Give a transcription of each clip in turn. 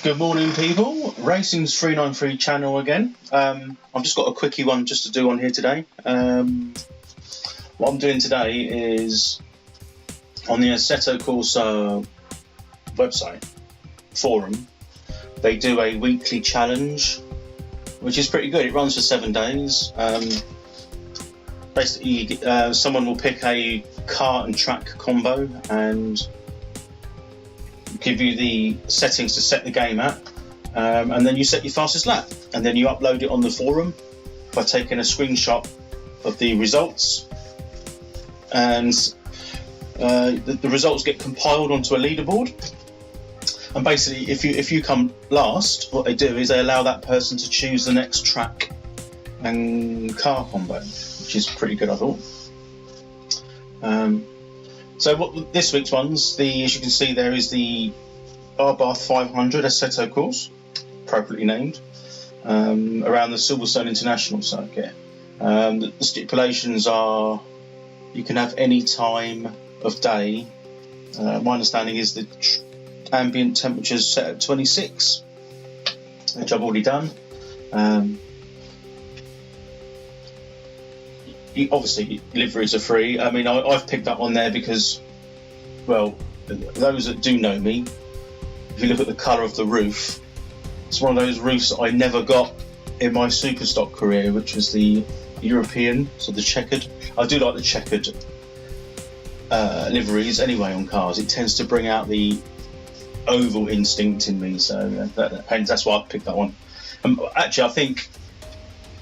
Good morning, people. Racing's 393 channel again. I've just got a quickie one just to do on here today. What I'm doing today is on the Assetto Corsa website forum. They do a weekly challenge, which is pretty good. It runs for 7 days. Basically, someone will pick a car and track combo and give you the settings to set the game at, and then you set your fastest lap, and then you upload it on the forum by taking a screenshot of the results, and the results get compiled onto a leaderboard. And basically, if you come last, what they do is they allow that person to choose the next track and car combo, which is pretty good, I thought. So what this week's ones, as you can see there, is the Bath 500 Assetto course, appropriately named, around the Silverstone International circuit. The stipulations are you can have any time of day. My understanding is the ambient temperature is set at 26, which I've already done. Obviously, liveries are free. I mean, I've picked up on there because, well, those that do know me, if you look at the colour of the roof, it's one of those roofs that I never got in my Superstock career, which was the European, so the checkered. I do like the checkered liveries anyway on cars. It tends to bring out the oval instinct in me, so that's why I picked that one. Actually, I think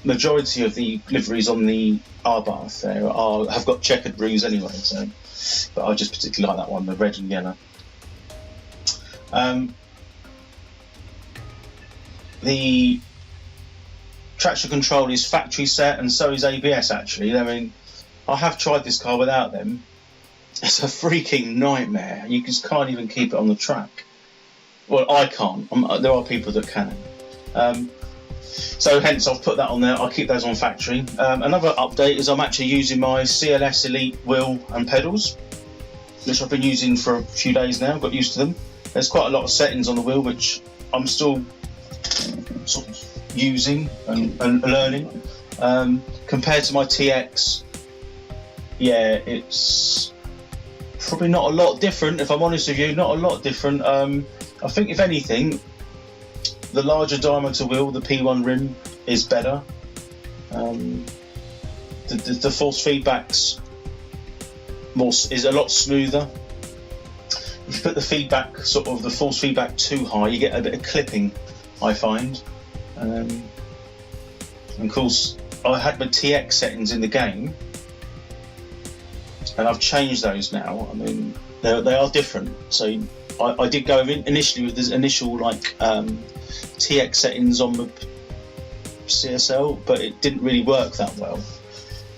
majority of the liveries on the Bath there have got checkered roofs anyway, so but I just particularly like that one, the red and yellow. The traction control is factory set, and so is ABS. Actually, I mean, I have tried this car without them. It's a freaking nightmare. You just can't even keep it on the track. Well, I can't. There are people that can. So hence I've put that on there. I'll keep those on factory. Another update is I'm actually using my CLS Elite wheel and pedals, which I've been using for a few days now. Got used to them. There's quite a lot of settings on the wheel which I'm still sort of using and learning. Compared to my TX, yeah, it's probably not a lot different. If I'm honest with you, not a lot different. I think if anything, the larger diameter wheel, the P1 rim, is better. The force feedback's is a lot smoother. If you put the force feedback too high, you get a bit of clipping, I find. And of course, I had my TX settings in the game, and I've changed those now. I mean, they are different. So I did go initially with this initial TX settings on the CSL, but it didn't really work that well.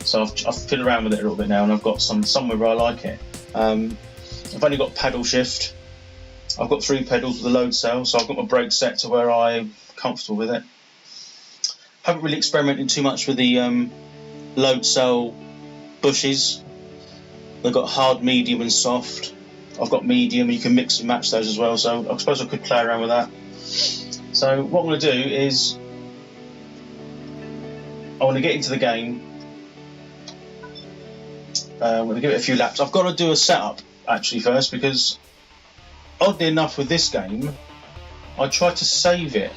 So I've fiddled around with it a little bit now, and I've got somewhere where I like it. I've only got paddle shift. I've got 3 pedals with the load cell, so I've got my brake set to where I'm comfortable with it. Haven't really experimented too much with the load cell bushes. They've got hard, medium and soft. I've got medium, and you can mix and match those as well, so I suppose I could play around with that. So what I'm going to do is I want to get into the game. I'm going to give it a few laps. I've got to do a setup actually first, because oddly enough with this game I tried to save it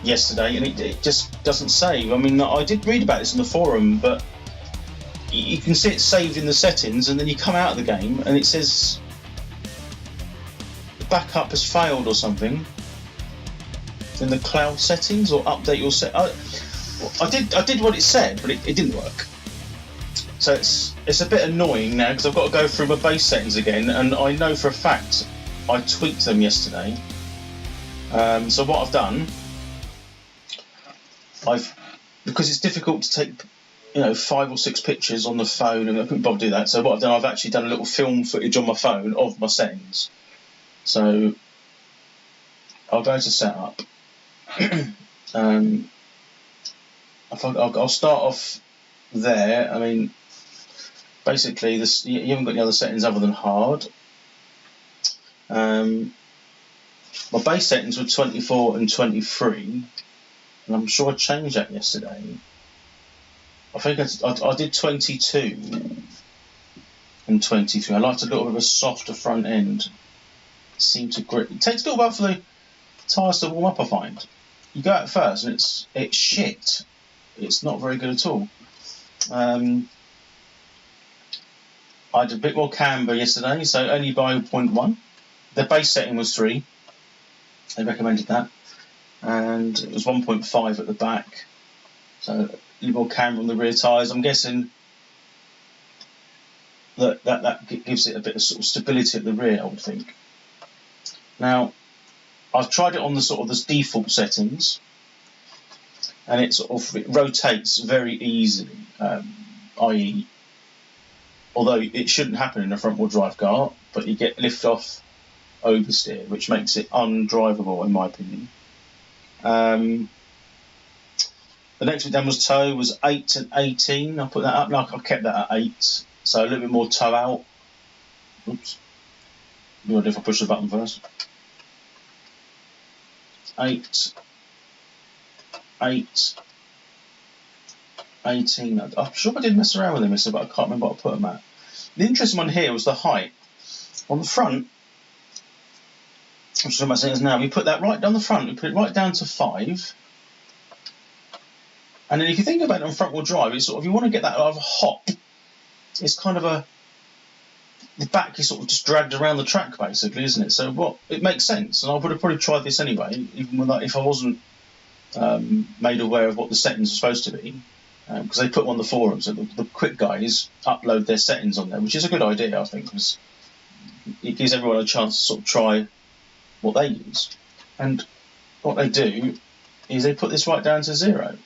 yesterday, and it just doesn't save. I mean, I did read about this in the forum, but you can see it saved in the settings, and then you come out of the game and it says backup has failed or something in the cloud settings, or update your set. I did what it said, but it didn't work. So it's a bit annoying now, because I've got to go through my base settings again, and I know for a fact I tweaked them yesterday. So what I've done, because it's difficult to take 5 or 6 pictures on the phone, and I couldn't bother to do that. So what I've done, I've actually done a little film footage on my phone of my settings. So I'll go to setup. I'll start off there. I mean, basically, you haven't got any other settings other than hard. My base settings were 24 and 23, and I'm sure I changed that yesterday. I think I did 22 and 23. I liked a little bit of a softer front end. It seemed to grip. It takes a little while for the tyres to warm up, I find. You go out first and it's shit. It's not very good at all. I did a bit more camber yesterday, so only by 0.1. The base setting was 3. They recommended that. And it was 1.5 at the back. So a little more camber on the rear tyres. I'm guessing that gives it a bit of sort of stability at the rear, I would think. Now, I've tried it on the default settings, and it rotates very easily, i.e., although it shouldn't happen in a front-wheel drive car, but you get lift-off oversteer, which makes it undrivable, in my opinion. The next bit then was toe, was 8 and 18. I put that up, like I kept that at 8, so a little bit more toe out. Oops. What if I push the button first? 8, 18. I'm sure I did mess around with them, but I can't remember what I put them at. The interesting one here was the height. On the front, I'm just talking about settings now, we put that right down the front, we put it right down to 5. And then if you think about it on front wheel drive, it's sort of, you want to get that out of a hop, it's kind of the back is sort of just dragged around the track basically, isn't it? So it makes sense, and I would have probably tried this anyway, even if I wasn't made aware of what the settings are supposed to be, because they put them on the forums, so the quick guys upload their settings on there, which is a good idea, I think, because it gives everyone a chance to sort of try what they use. And what they do is they put this right down to 0.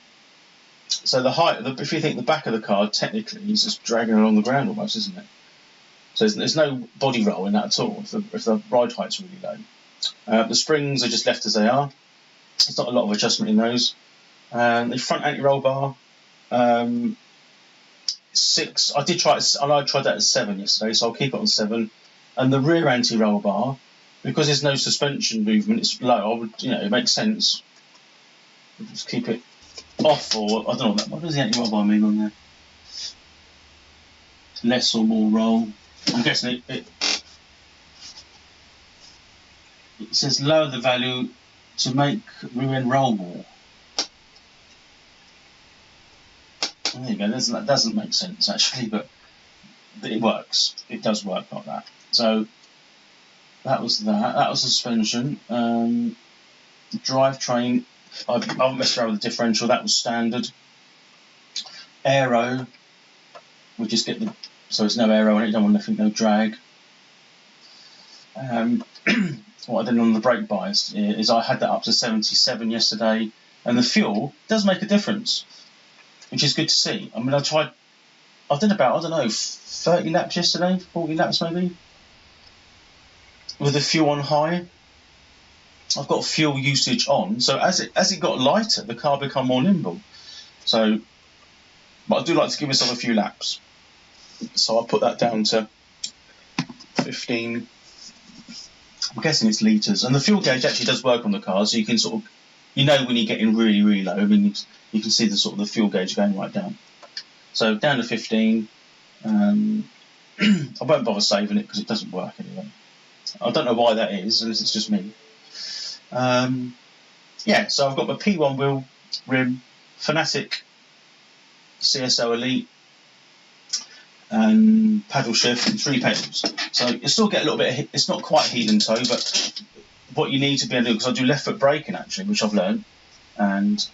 So the height, if you think the back of the car technically is just dragging along the ground almost, isn't it? So there's no body roll in that at all if the ride height's really low. The springs are just left as they are. There's not a lot of adjustment in those. The front anti-roll bar, 6. I tried that at 7 yesterday, so I'll keep it on 7. And the rear anti-roll bar, because there's no suspension movement, it's low. It makes sense. I'll just keep it off, or I don't know what does the anti-roll bar mean on there? Less or more roll. I'm guessing it says lower the value to make rear end roll more. There you go. That doesn't make sense actually, but it works. It does work like that. So that was that. That was suspension. Drivetrain. I haven't messed around with the differential. That was standard. Aero. We just get so there's no aero on it. Don't want nothing, no drag. What I did on the brake bias is I had that up to 77 yesterday, and the fuel does make a difference, which is good to see. I mean, I did about 30 laps yesterday, 40 laps maybe, with the fuel on high. I've got fuel usage on, so as it got lighter, the car became more nimble. So, but I do like to give myself a few laps. So I put that down to 15. I'm guessing it's litres, and the fuel gauge actually does work on the car, so you can sort of, when you're getting really, really low. I mean, you can see the sort of the fuel gauge going right down. So down to 15. I won't bother saving it because it doesn't work anyway. I don't know why that is, unless it's just me. So I've got my P1 wheel rim, Fanatic CSL Elite, and paddle shift and 3 pedals. So you still get a little bit it's not quite heel and toe, but what you need to be able to do, because I do left foot braking actually, which I've learned, and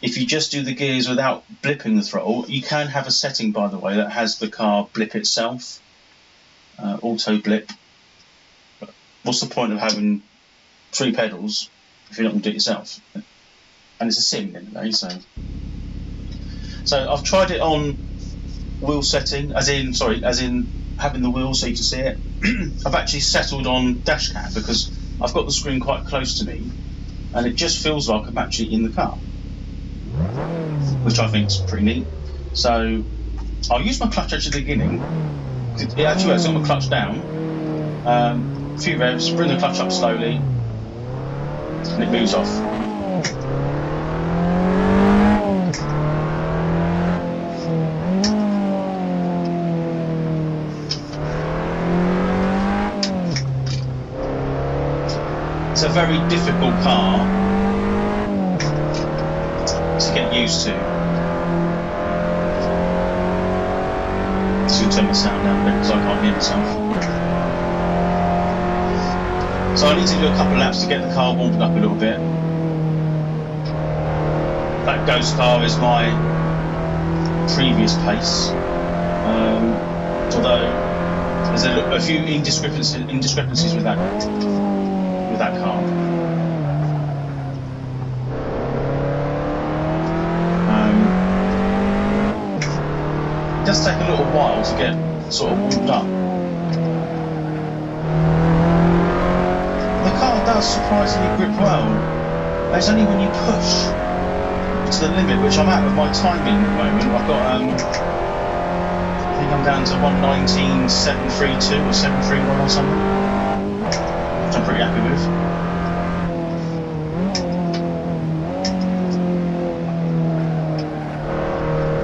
if you just do the gears without blipping the throttle, you can have a setting, by the way, that has the car blip itself, auto blip. But what's the point of having 3 pedals if you're not going to do it yourself? And it's a sim anyway, so I've tried it on wheel setting, as in having the wheel so you can see it. I've actually settled on dash cam because I've got the screen quite close to me, and it just feels like I'm actually in the car, which I think is pretty neat. So I'll use my clutch at the beginning. It actually works. I've got my clutch down, a few revs, bring the clutch up slowly, and it moves off. It's a very difficult car to get used to. Just going to turn my sound down a bit because I can't hear myself. So I need to do a couple of laps to get the car warmed up a little bit. That Ghost car is my previous pace, although there's a few indiscrepancies with that car. It does take a little while to get sort of warmed up. The car does surprisingly grip well. It's only when you push to the limit, which I'm out of my timing at the moment. I've got, I think I'm down to 1:19.732 or 7:31 or something, which I'm pretty happy with.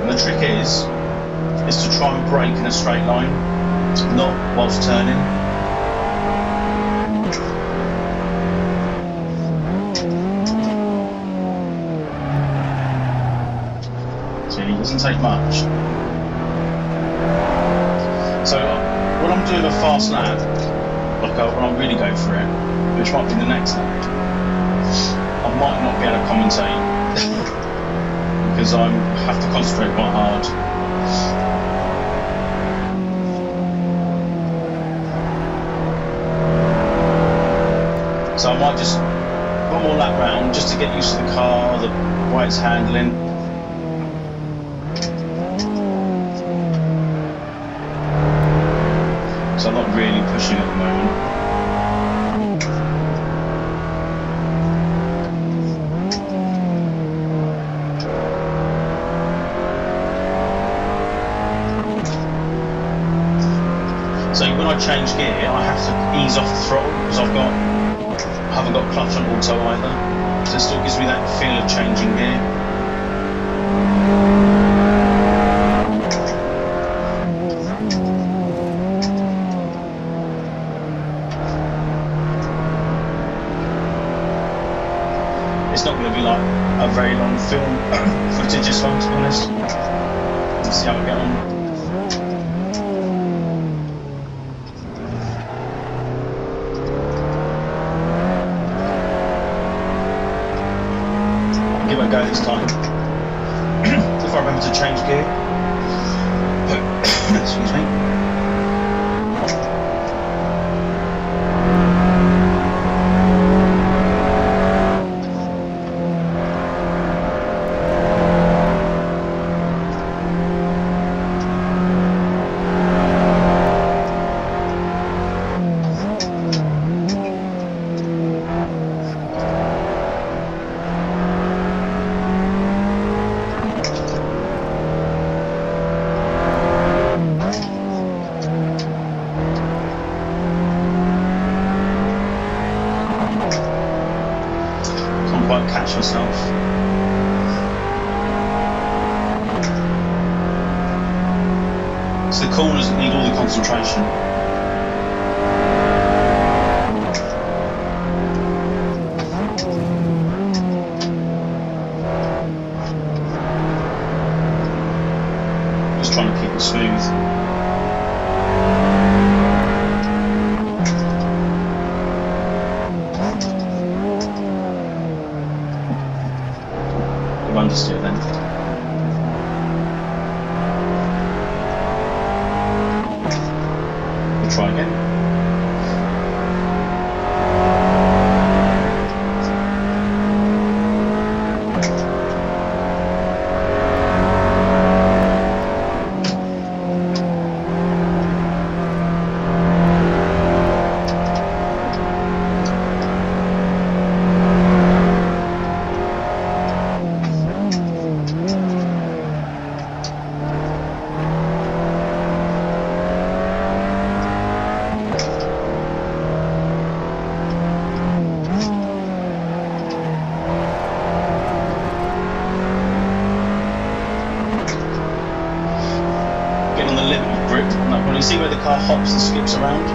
And the trick is to try and brake in a straight line, not whilst turning. See, it doesn't take much. So when I'm doing a fast lap, like when I really go for it, which might be the next lap, I might not be able to commentate because I have to concentrate quite hard. So I might just one more lap round just to get used to the car, the way it's handling. So I'm not really pushing at the moment. So when I change gear, I have to ease off the throttle because I haven't got clutch on auto either, so it still gives me that feel of changing gear. It's not going to be like a very long film footage this one, to be honest. Let's see how we get on. Give it a go this time. If I remember to change gear. Excuse me. Quite catch myself. It's the corners that need all the concentration. Just trying to keep it smooth. Understeer then. We'll try again. on the limit of grip. Like when you see where the car hops and skips around,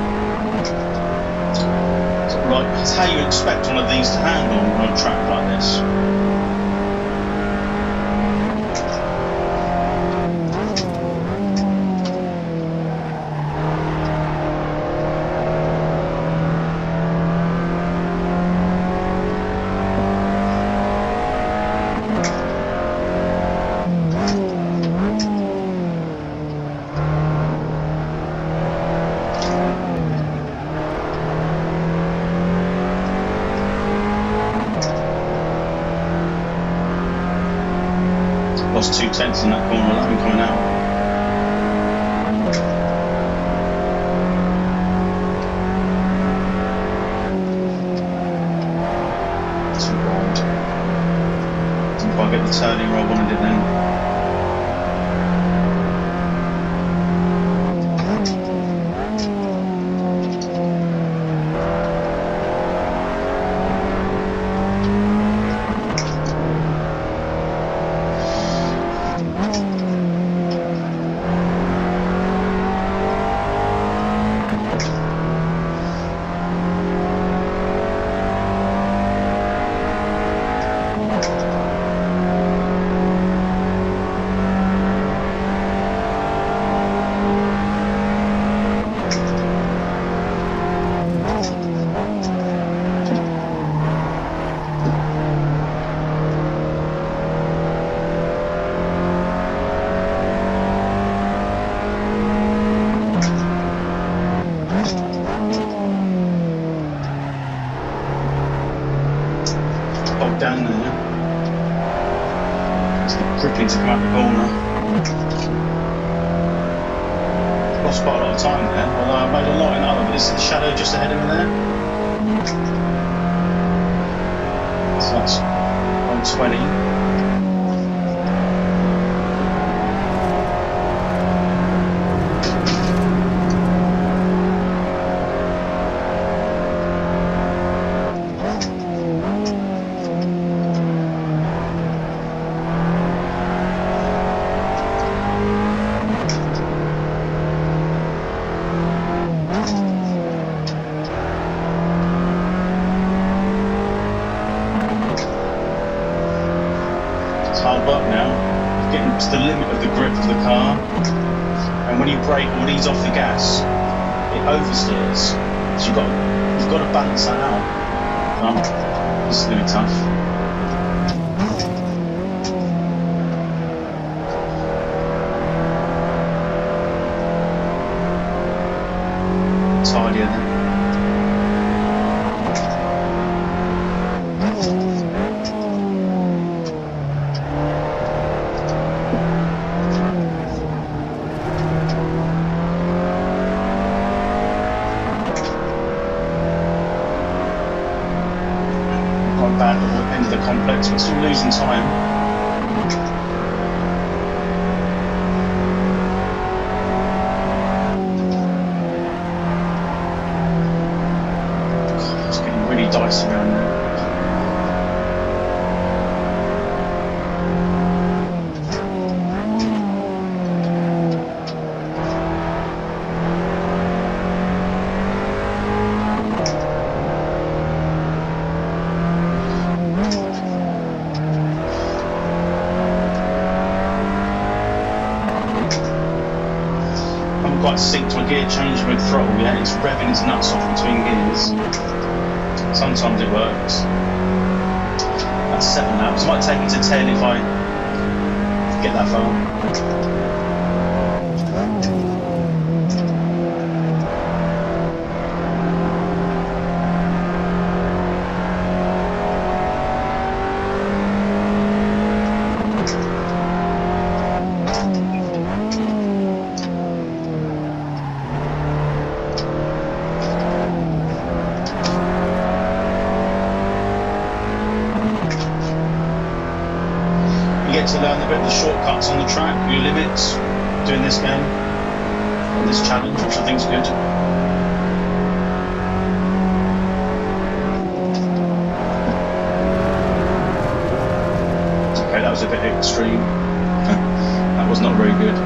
sort of like it's how you expect one of these to handle on a track like this. Lost 2/10 in that corner alone coming out. Too wide. Didn't quite get the turning where I wanted it then. Down there. It's not gripping to come out the corner. Lost quite a lot of time there, although I made a lot in other, but this is the shadow just ahead of me there. So that's 120. Hard work now, getting to the limit of the grip of the car, and when you brake or ease off the gas, it oversteers. So you've got to balance that out. This is going to be tough. Tidier then. Bad at the end of the complex, but still losing time. God, it's getting really dicey around there. Quite synced my gear change with throttle yet. It's revving its nuts off between gears. Sometimes it works. That's 7 laps. Might take it to 10 if I get that far. To learn a bit of the shortcuts on the track, your limits, doing this game, and this challenge, which I think is good. Okay, that was a bit extreme. That was not very good.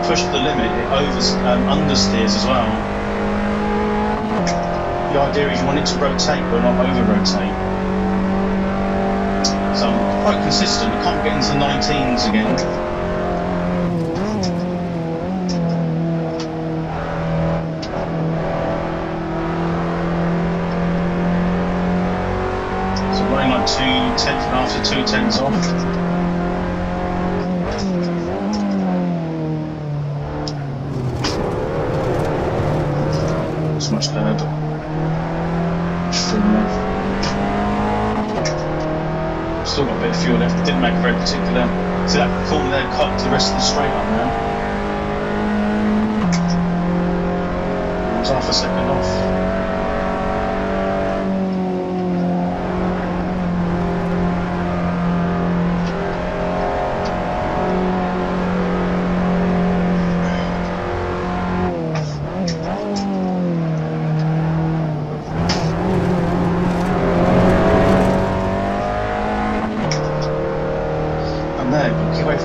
push the limit, it understeers as well. The idea is you want it to rotate but not over-rotate. So I'm quite consistent. I can't get into the 19s again. So I'm running like 2 tenths after 2 tenths off. It's much curb. Trim left. Still got a bit of fuel left. Didn't make a very particular. See that corner there cut the rest of the straight up now. I was half a second off.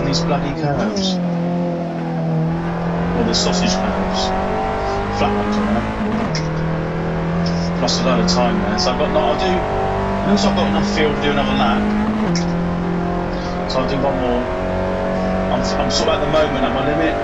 These bloody curves, or the sausage curves, flat ones on there. Plus a load of time there, so I've got. I'll do. It looks like I've got enough fuel to do another lap, so I'll do one more. I'm sort of at the moment at my limit.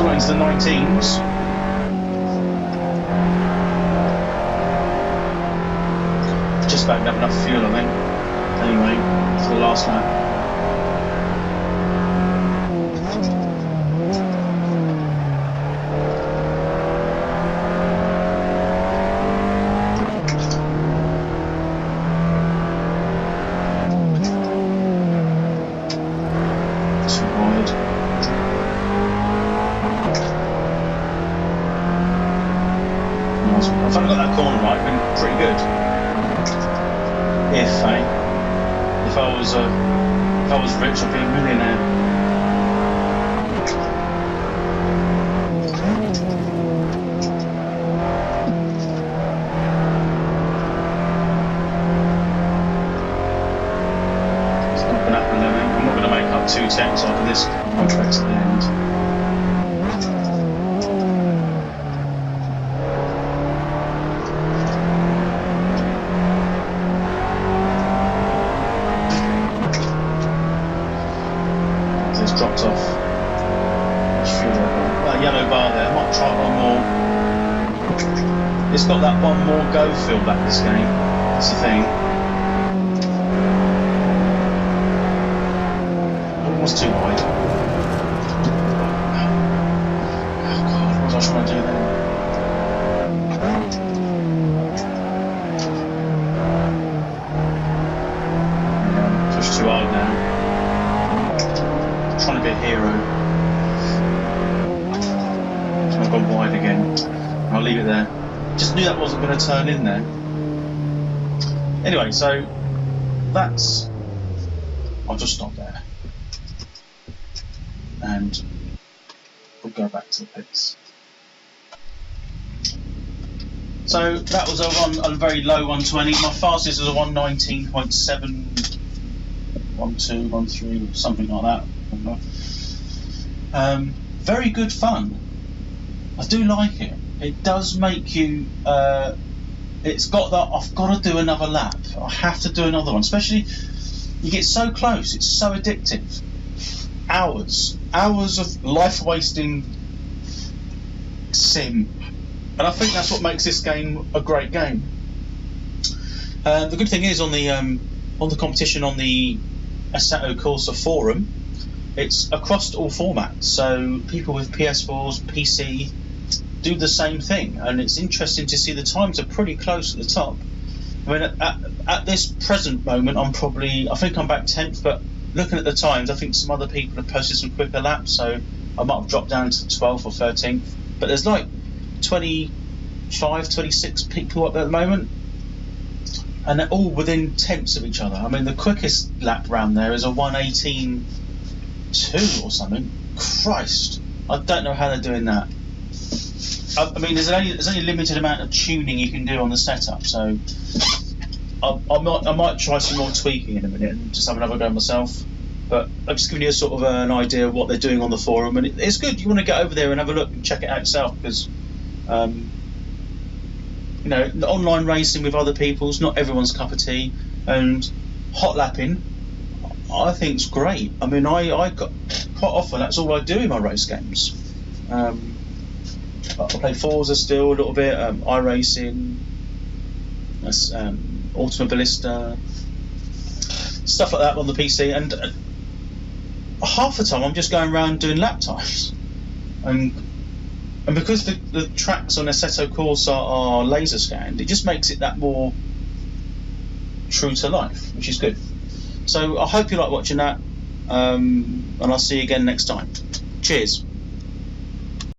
Into the 19s. Just about enough fuel, I think. Anyway, for the last lap. If I'd got that corner right, it'd been pretty good. If I was rich, I'd be a millionaire. It's not going to happen, though. I'm not going to make up 2 tenths after this contract at the end. Dropped off. That yellow bar there. I might try one more. It's got that one more go feel back this game. That's the thing. Almost too wide. Oh God, what was I trying to do then? Yeah, pushed too hard now. Trying to be a hero. So I've gone wide again. I'll leave it there. Just knew that wasn't going to turn in there. Anyway, so that's. I'll just stop there. And we'll go back to the pits. So that was a very low 120. My fastest was a 119.7, 12, 13, something like that. Very good fun. I do like it. It does make you. It's got that. I've got to do another lap. I have to do another one. Especially, you get so close. It's so addictive. Hours of life-wasting sim, and I think that's what makes this game a great game. The good thing is on the competition on the Assetto Corsa forum, it's across all formats, so people with PS4s, PC do the same thing, and it's interesting to see the times are pretty close at the top. I mean, at this present moment, I think I'm back 10th, but looking at the times, I think some other people have posted some quicker laps, so I might have dropped down to 12th or 13th. But there's like 25, 26 people up there at the moment, and they're all within tenths of each other. I mean, the quickest lap round there is a 1:18.2 or something. Christ, I don't know how they're doing that. I mean, there's only a limited amount of tuning you can do on the setup, so I might try some more tweaking in a minute and just have another go myself. But I'm just giving you a sort of an idea of what they're doing on the forum, and it's good. You want to get over there and have a look and check it out yourself, because you know, online racing with other people is not everyone's cup of tea, and hot lapping I think is great. I mean, I got quite often, that's all I do in my race games. I play Forza still a little bit, iRacing, Automobilista, stuff like that on the PC, and half the time I'm just going around doing lap times, and because the tracks on Assetto Corsa are laser scanned, it just makes it that more true to life, which is good. So I hope you like watching that, and I'll see you again next time. Cheers.